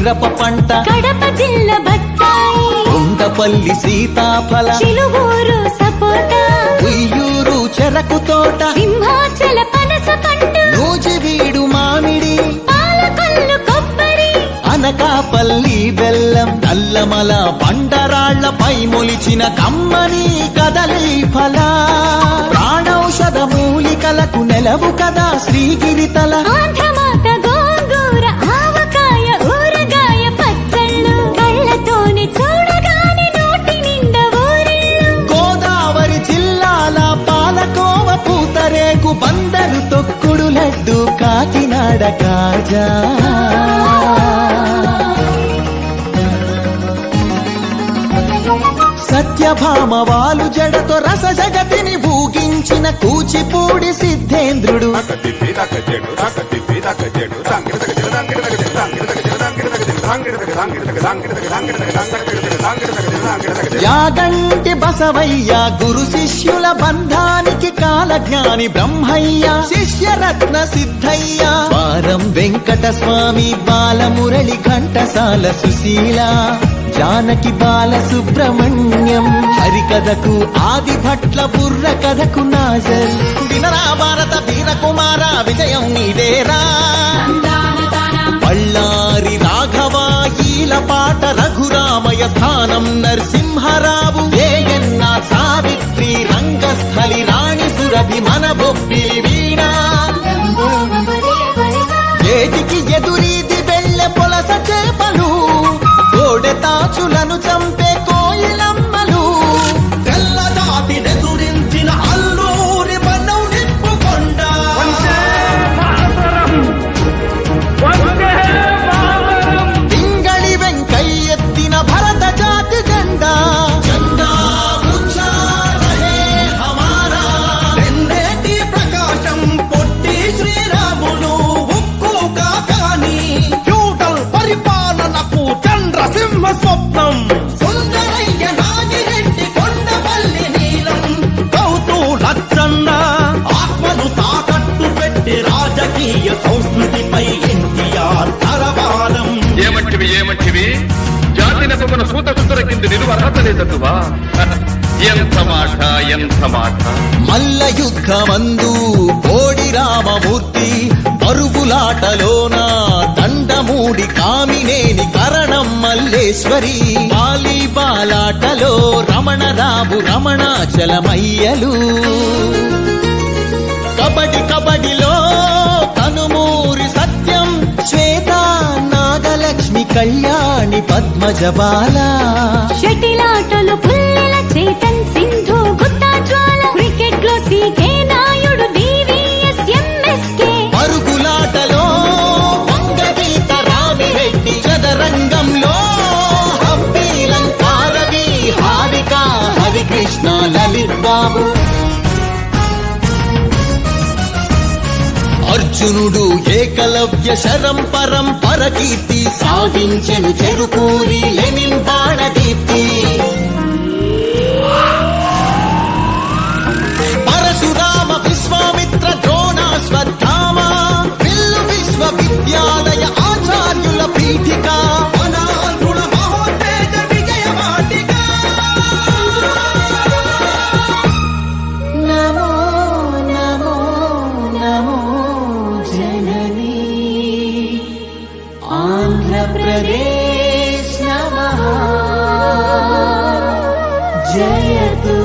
మిరప పంట, కడప జిల్లా బత్తాయి, ఉండపల్లి సీతాఫల, చిలువూరు సపోటా, ఉయ్యూరు చెరకు తోట, సింహాచల పనస పంట, నూజివీడు మామిడి, పాలకొల్లు కొబ్బరి, అనకాపల్లి బెల్లం, నల్లమల బండరాళ్లపై మొలిచిన కమ్మని కదలి ఫల, ప్రాణౌషధ మూలికలకు నెలవు కదా శ్రీగిరితల, ఆంధ్రమాత గోంగూర, ఆవకాయ, ఊరగాయ పచ్చళ్ళు, కళ్ళతోనే చూడగానే నోటి నిండా ఊరిళ్ళు, గోదావరి జిల్లాల పాలకోవ, పూతరేకు, బందరు తొక్కుడు లడ్డు, కాకినాడ కాజా, సత్యభామ వాలు జడతో రస జగతిని ఊగించిన కూచిపూడి సిద్ధేంద్రుడు, యాగంటి బసవయ్య, గురు శిష్యుల బంధానికి కాలజ్ఞాని బ్రహ్మయ్య, శిష్యరత్న సిద్ధయ్య, వారం వెంకట స్వామి, బాలమురళి ఘంటసాల సుశీల, జానకి బాల సుబ్రహ్మణ్యం, హరికథకు ఆది భట్ల, బుర్ర కథకు నాజర్, వినరా భారత వీర కుమార, విజయం నీదేరా, బళ్ళారి రాఘవ, ఈలపాట రఘురామయ, స్థానం నరసింహరావు, ఏయన్న సావిత్రి, రంగస్థలి రాణి సురభి, మన బొబ్బిలి వీణ, ఏటికి ఎదురీది వెళ్ళె పొలస చేపలు, కోడెతాచులను చంపే కోయిలమ్మలు, తెల్లదాటి నెదురించిన అల్లూరి మనం నిప్పుకొండ, పింగళి వెంకయ్యెత్తిన భరత జాతి జెండా, జెండా ఊంచా రహే హమారా, వెన్నేటి ప్రకాశం, పొట్టి శ్రీరాములు, ఉక్కు కాకాని, ఫ్యూడల్ పరిపాలనకు చంద్రసింహ స్వప్నం, సుందరయ్య నాగిరెడ్డి, కొండపల్లి నీలం, గౌతు లచ్చన్న, ఆత్మను తాకట్టు పెట్టి రాజకీయ సంస్కృతిపై ఎన్టీఆర్ తరవాలం. ఏమంటివి జాతిన మన సూత సుందర కింద నిలువ అర్హత లేదటువా? ఎంత మాట. మల్ల యుద్ధమందు కోడి రామమూర్తి, పరుగులాటలోన దండమూడి కామినేని కరణం మల్లేశ్వరి, వాలీబాలాటలో రమణరావు, రమణాచలమయ్యలు, కబడిలో కనుమూరి సత్యం, శ్వేత నాగలక్ష్మి, కళ్యాణి పద్మజబాల, షటిలాటలు పుల్లెల చేతన్ సింధు, గుత్తా జ్వాల, క్రికెట్ లో సీకే నాయుడు, డివిఎస్ ఎంఎస్కే, పరుగులాటలో వంగగీత రామిరెడ్డి, చదరంగంలో హంపి లంకారవి, హారిక హరికృష్ణ, లలిత్ బాబు, అర్జునుడు ఏకలవ్య, శరం పరంపర కీర్తి సాధించెను చెరుకూరి లెనిన్ బాణదీప్తి, పరశురామ విశ్వామిత్ర ద్రోణాశ్వత్థామ, విల్లు విశ్వవిద్యాలయ ఆచార్యుల పీఠిక, అనాథుల మహోత్తేజ విజయ వాటిక, నమో నమో నమో జననీ ఆంధ్రప్రదేశ్ నమః, జయతు